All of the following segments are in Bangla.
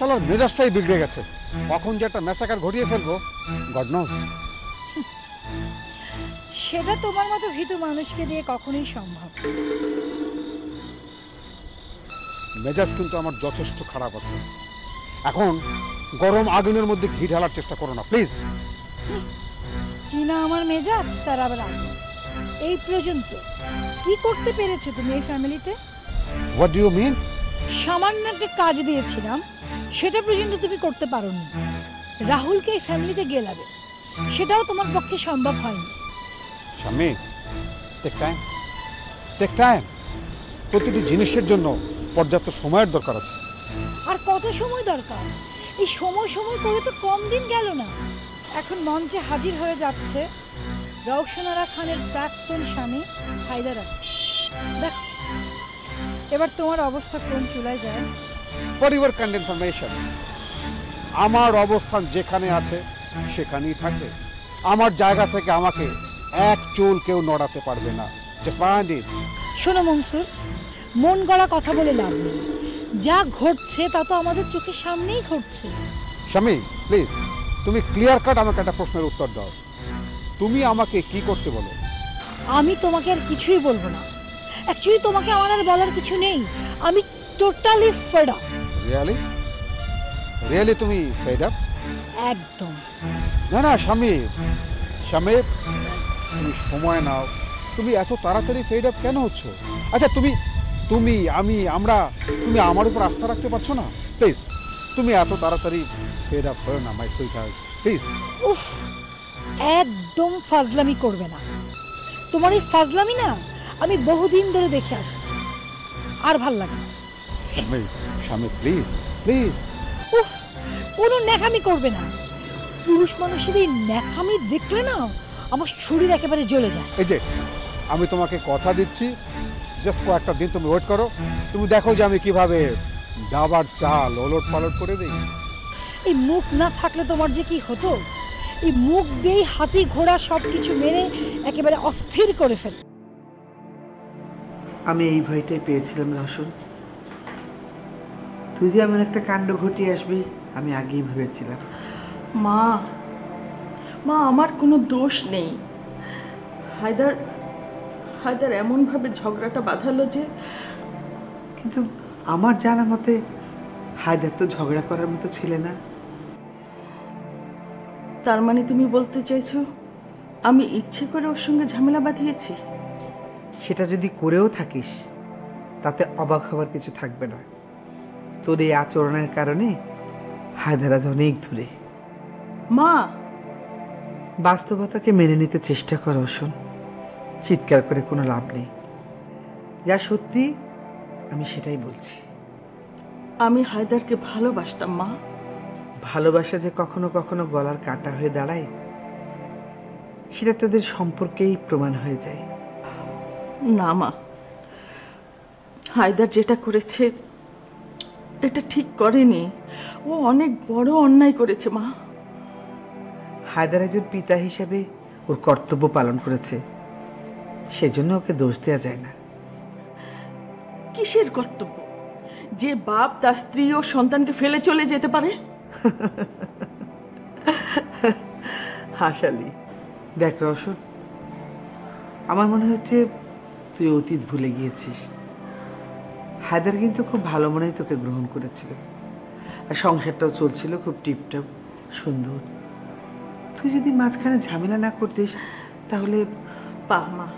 শালার মেজাজটাই বিগড়ে গেছে। কখন যে একটা ম্যাসাকার ঘটিয়ে ফেলবো গড নোস। সেটা তোমার মতো ভীতু মানুষকে দিয়ে কখনোই সম্ভব। মেজাজ কিন্তু আমার যথেষ্ট খারাপ আছে। এখন গরম আগুনের মধ্যে ঘি ঢালার চেষ্টা করো না প্লিজ। কি না আমার মেজাজ, তার আবার আগুন। এই পর্যন্ত কি করতে পেরেছো তুমি এই ফ্যামিলিতে? What do you mean? সামান্য একটা কাজ দিয়েছিলাম, সেটা পর্যন্ত তুমি করতে পারোনি। রাহুলকে এই ফ্যামিলিতে গেলাবে, সেটাও তোমার পক্ষে সম্ভব হয়নি। Shammi, take time, take time. প্রতিটি জিনিসের জন্য পর্যাপ্ত সময়ের দরকার আছে। আর কত সময় দরকার? এই সময় সময় করে তো কম দিন গেল না। এখন মঞ্চে হাজির হয়ে যাচ্ছে রওশনারা খানের প্রাক্তন স্বামী হায়দার আলী। দেখো এবার তোমার অবস্থা কোন চুলায় যায়। ফর ইউর কাইন্ড ইনফরমেশন, আমার অবস্থান যেখানে আছে সেখানেই থাকবে। আমার জায়গা থেকে আমাকে এক চুল কেউ নড়াতে পারবে না। Just mind it. শোনো মনসুর, মন গড়া কথা বলে লাভ নেই। যা ঘটছে তা তো আমাদের চোখের সামনেই ঘটছে। শাম্মী প্লিজ, তুমি ক্লিয়ার কাট আমাকে একটা প্রশ্নের উত্তর দাও। তুমি আমাকে কি করতে বলো? আমি তোমাকে আর কিছুই বলবো না। অ্যাকচুয়ালি তোমাকে আমার আর বলার কিছু নেই। আমি totally fed up. Really? Really তুমি ফেড আপ? একদম। না না শাম্মী, শাম্মী তুমি সময় নাও। তুমি এত তাড়াতাড়ি ফেড আপ কেন হচ্ছ? আচ্ছা তুমি তুমি আমি আমরা তুমি আমার উপর আস্থা রাখতে পারছো না? প্লিজ তুমি এত তাড়াতাড়ি ফেড আপ হও না মাই সুইটহার্ট, প্লিজ। উফ, একদম ফাজলামি করবে না। তোমার এই ফাজলামি না আমি বহুদিন ধরে দেখে আসছি, আর ভাল লাগে না। Shammi, Shammi please please. উফ, কোনো ন্যাকামি করবে না। পুরুষ মানুষের এই ন্যাকামি দেখলে না আমার শরীর একেবারে জ্বলে যায়। এই যে আমি তোমাকে কথা দিচ্ছি, জাস্ট কয়েকটা দিন তুমি ওয়েট করো। তুমি দেখো যে আমি কিভাবে দাবার চাল ওলট পালট করে দিই। এই মুখ না থাকলে তোমার যে কি হতো। এই মুখ দিয়েই হাতি ঘোড়া সবকিছু মেরে একেবারে অস্থির করে ফেলে। আমি এই ভয়টাই পেয়েছিলাম রওশন। তুই যে এমন একটা কাণ্ড ঘটিয়ে আসবি আমি আগেই ভেবেছিলাম। মা, মা আমার কোনো দোষ নেই। হায়দার হায়দার এমনভাবে ঝগড়াটা বাঁধালো যে। কিন্তু আমার জানা মতে হায়দার তো ঝগড়া করার মতো ছিল না। তার মানে তুমি বলতে চাইছো আমি ইচ্ছে করে ওর সঙ্গে ঝামেলা বাঁধিয়েছি? সেটা যদি করেও থাকিস তাতে অবাক হওয়ার কিছু থাকবে না। তোর এই আচরণের কারণে হায়দার আজ অনেক দূরে। মা, বাস্তবতাকে মেনে নিতে চেষ্টা কর রওশন। চিৎকার করে কোনো লাভ নেই। যা সত্যি আমি সেটাই বলছি। আমি হায়দারকে ভালোবাসতাম মা। ভালোবাসা যে কখনো কখনো গলার কাঁটা হয়ে দাঁড়ায় সেটা তোদের সম্পর্কেই প্রমাণ হয়ে যায়। না মা, হায়দার যেটা করেছে এটা ঠিক করেনি। ও অনেক বড় অন্যায় করেছে মা। হায়দার একজন পিতা হিসেবে ওর কর্তব্য পালন করেছে, সেজন্য ওকে দোষ দেওয়া যায় না। কিসের কর্তব্য? যে বাপ তার স্ত্রী ও সন্তানকে ফেলে চলে যেতে পারে? হাসালি। দেখ রওশন, আমার মনে হচ্ছে তুই অতীত ভুলে গিয়েছিস। হায়দার কিন্তু খুব ভালো মনেই তোকে গ্রহণ করেছিল, আর সংসারটাও চলছিল খুব টিপটপ সুন্দর। তুই যদি মাঝখানে ঝামেলা না করতিস তাহলে। পা মা,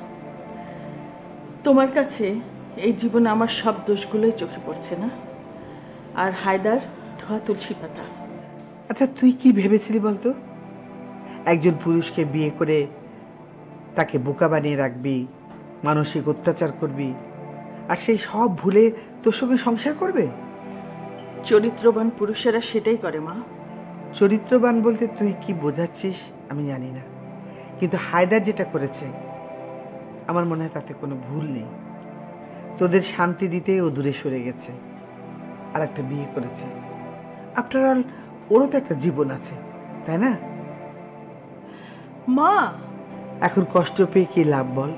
তোমার কাছে এই জীবনে আমার সব দোষগুলোই চোখে পড়ছে না? আর হায়দার ধোয়া তুলসী পাতা। আচ্ছা তুই কি ভেবেছিলি বলতো? একজন পুরুষকে বিয়ে করে তাকে বোকা বানিয়ে রাখবি, মানসিক অত্যাচার করবি, আর সেই সব ভুলে তোর সঙ্গে সংসার করবে? চরিত্রবান পুরুষেরা সেটাই করে মা। চরিত্রবান বলতে তুই কি বোঝাচ্ছিস আমি জানি না, কিন্তু হায়দার যেটা করেছে আমার মনে হয় তাতে কোনো ভুল নেই। তোদের শান্তি দিতে ও দূরে সরে গেছে, আর একটা বিয়ে করেছে। আফটার অল ওরও তো একটা জীবন আছে, তাই না? মা, এখন কষ্ট পেয়ে কি লাভ বল?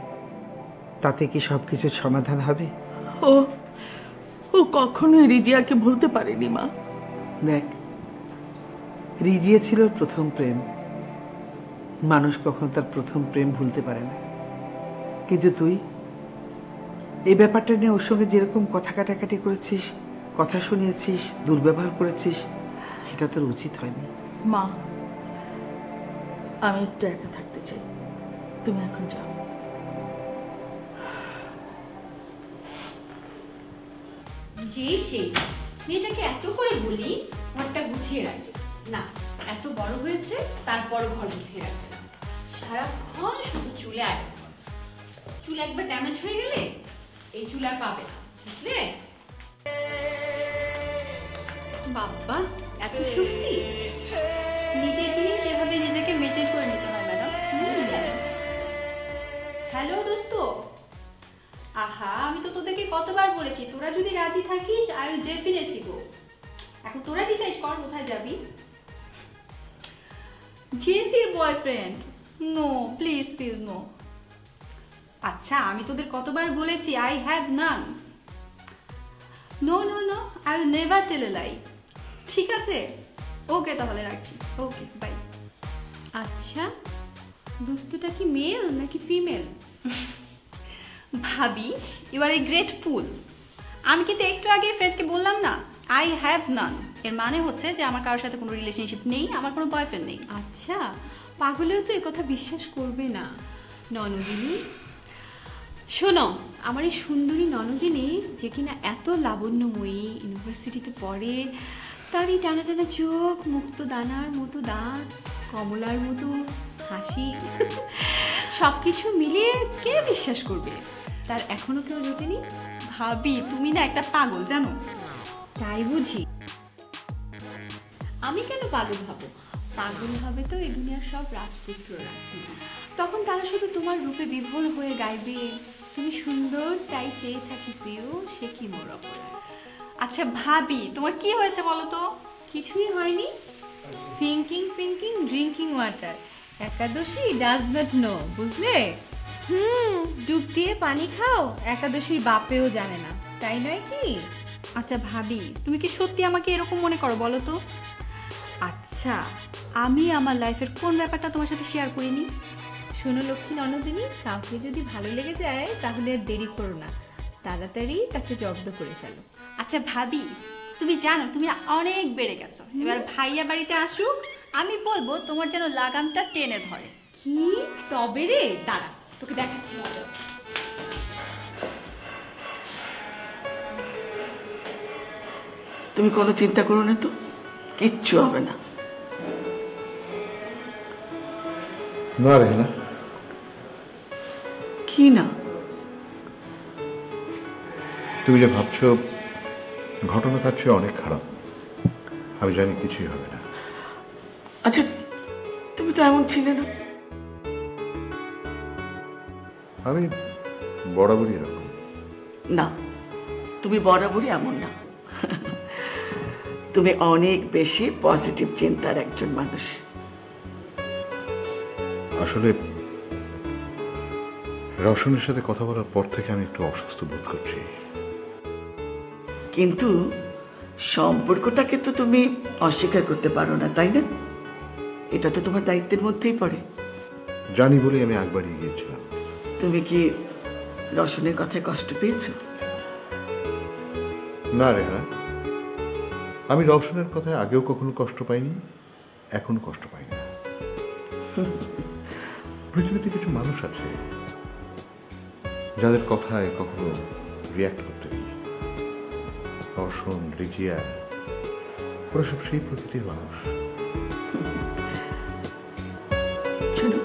তাতে কি সবকিছুর সমাধান হবে? ও ও কখনোই রিজিয়াকে ভুলতে পারেনি মা। দেখ, রিজিয়া ছিল ওর প্রথম প্রেম। মানুষ কখনো তার প্রথম প্রেম ভুলতে পারে না, কিন্তু তুই এই ব্যাপারটা নিয়ে ওর সঙ্গে যেরকম কথা কাটাকাটি করেছিস, কথা শুনিয়েছিস, দুর্ব্যবহার করেছিস, সেটা তোর উচিত হয়নি। মা, আমি একটু একা থাকতে চাই, তুমি এখন যাও। যে সেই মেয়েটাকে এত করে বলি ঘরটা গুছিয়ে রাখবে না, এত বড় হয়েছে তারপরও ঘর গুছিয়ে রাখবে না, সারাক্ষণ শুধু চুলে আয়। চুল একবার ড্যামেজ হয়ে গেলে এই চুল আর পাবে না, বুঝলে? বাবা, এত শক্তি! নিজের জিনিস এভাবে নিজেকে মেনটেন করে নিতে হয় ম্যাডাম। হ্যালো দোস্ত, আহা আমি তো তোদেরকে কতবার বলেছি তোরা যদি রাজি থাকিস আই উইল ডেফিনেটলি গো। এখন তোরা ডিসাইড কর কোথায় যাবি। জেসির বয়ফ্রেন্ড? No please please no. আচ্ছা আমি তোদের কতবার বলেছি I have none. No no no, I will never tell a lie. ঠিক আছে, ওকে তাহলে রাখছি, ওকে বাই। আচ্ছা দুষ্টুটা কি মেল নাকি ফিমেল? ভাবি ইউ আর এ গ্রেট ফুল। আমি কিন্তু একটু আগে ফ্রেন্ডকে বললাম না আই হ্যাভ নান, এর মানে হচ্ছে যে আমার কারোর সাথে কোনো রিলেশনশিপ নেই, আমার কোনো বয়ফ্রেন্ড নেই। আচ্ছা পাগলেও তো কথা বিশ্বাস করবে না ননদিনী। শোনো, আমার এই সুন্দরী ননদিনী যে কিনা এত লাবণ্যময়ী, ইউনিভার্সিটিতে পড়ে, তার এই টানা টানা চোখ, মুক্ত দানার মতো দাঁত, কমলার মতো হাসি, সব কিছু মিলিয়ে কে বিশ্বাস করবে তার এখনো কেউ জোটেনি? ভাবি তুমি না একটা পাগল জানো। তাই বুঝি? আমি কেন পাগল ভাবো? পাগল হবে তো এই দুনিয়ার সব রাজপুত্ররা, তখন তারা শুধু তোমার রূপে বিভোর হয়ে গাইবে, তুমি সুন্দর তাই চেয়ে থাকি প্রিয়, সে কি মোর অপরাধ। আচ্ছা ভাবি তোমার কি হয়েছে বলো তো? কিছুই হয়নি। Sinking pinking drinking water, Ekadashi does not know, বুঝলে? ডুব দিয়ে পানি খাও, একাদশীর বাপেও জানে না, তাই নয় কি? আচ্ছা ভাবি তুমি কি সত্যি আমাকে এরকম মনে করো বলো তো? আচ্ছা আমি আমার লাইফের কোন ব্যাপারটা তোমার সাথে শেয়ার করিনি? শোনো লক্ষ্মী ননদিনী, কাউকে যদি ভালো লেগে যায় তাহলে আর দেরি করো না, তাড়াতাড়ি তাকে জব্দ করে ফেলো। আচ্ছা ভাবি তুমি জানো তুমি অনেক বেড়ে গেছো, এবার ভাইয়া বাড়িতে আসুক, আমি বলবো তোমার যেন লাগামটা টেনে ধরে। কি তবে রে, দাঁড়া তোকে দেখাচ্ছি মজা। তুমি কোনো চিন্তা করো না তো, কিচ্ছু হবে না। না রে না, কি না? তুমি যে ভাবছো ঘটনা তার চেয়ে অনেক খারাপ। আমি জানি কিছুই হবে না। আচ্ছা তুমি তো এমন ছিলে না। আমি বরাবরই এরকম। না, তুমি বরাবরই এমন না। তুমি অনেক বেশি পজিটিভ চিন্তার একজন মানুষ। আসলে রওশনের সাথে কথা বলার পর থেকে আমি একটু অসুস্থ বোধ করছি। কিন্তু সম্পর্কটাকে তো তুমি অস্বীকার করতে পারো না, তাই না? এটা তো তোমার দায়িত্বের মধ্যেই পড়ে। জানি বলে আমি আগ বাড়িয়ে গিয়েছিলাম। তুমি কি রওশনের কথায় কষ্ট পেয়েছো? না রে হ্যাঁ, আমি রওশনের কথায় আগেও কখনো কষ্ট পাইনি, এখনো কষ্ট পাই না। পৃথিবীতে কিছু মানুষ আছে যাদের কথায় কখনো রিয়াক্ট করতে নেই। রওশন, রিজিয়া, ওরা সব সেই প্রকৃতির মানুষ। শোনো,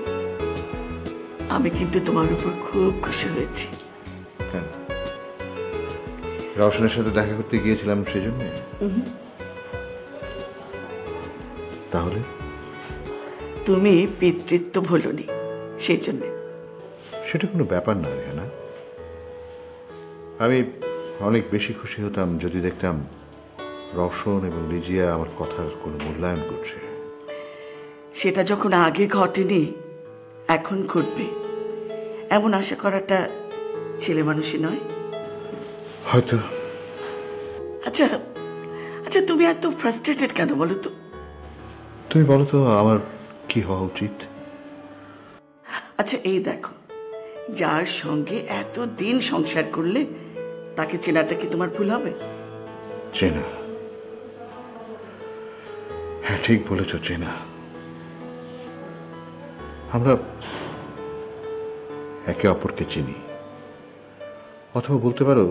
আমি কিন্তু তোমার উপর খুব খুশি হয়েছি। কেন? রওশনের সাথে দেখা করতে গিয়েছিলাম সেজন্য? তাহলে তুমি পিতৃত্ব ভুলোনি সেই জন্য। সেটা কোনো ব্যাপার না রে না। আমি অনেক বেশি খুশি হতাম যদি দেখতাম রওশন এবং রিজিয়া আমার কথার কোনো মূল্যায়ন করছে। সেটা যখন আগে ঘটেনি, এখন ঘটবে এমন আশা করাটা ছেলে মানুষই নয়। হয়তো। আচ্ছা আচ্ছা তুমি এত ফ্রাস্ট্রেটেড কেন বলো তো? তুমি বলো তো আমার কি হওয়া উচিত? আচ্ছা এই দেখো, যার সঙ্গে এত দিন সংসার করলে তাকে চেনাটা কি তোমার ভুল হবে? চেনা, হ্যাঁ ঠিক বলেছ, চেনা। আমরা একে অপরকে চিনি, অথবা বলতে পারো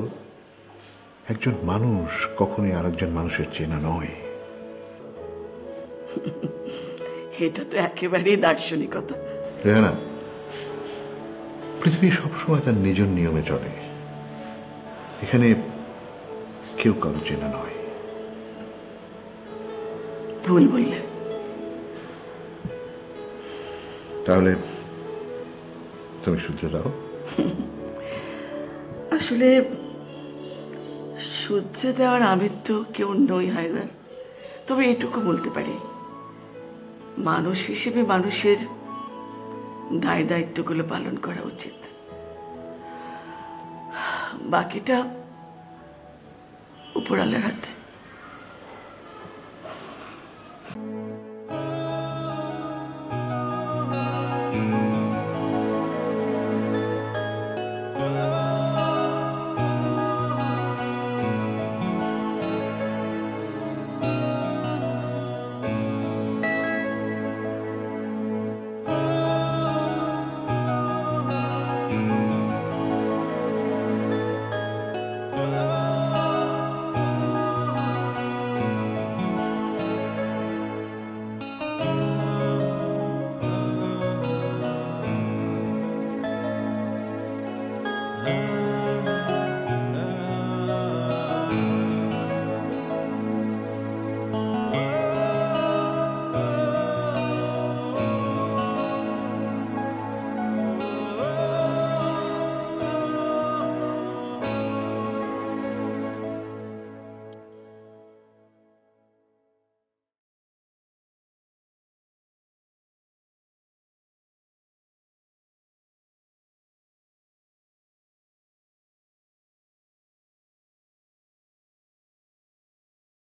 একজন মানুষ কখনোই আরেকজন মানুষের চেনা নয়। এটা তো একেবারেই দার্শনিকতা। রেহানা, পৃথিবী সবসময় তার নিজের নিয়মে চলে, এখানে কেউ কারো চেনা নয়। ভুল বললে। তাহলে তুমি শুধরে দাও। আসলে শুধরে দেওয়ার আমি তো কেউ নই হায়দার, তবে এটুকু বলতে পারি, মানুষ হিসেবে মানুষের দায় দায়িত্বগুলো পালন করা উচিত। বাকিটা উপরওয়ালার হাতে।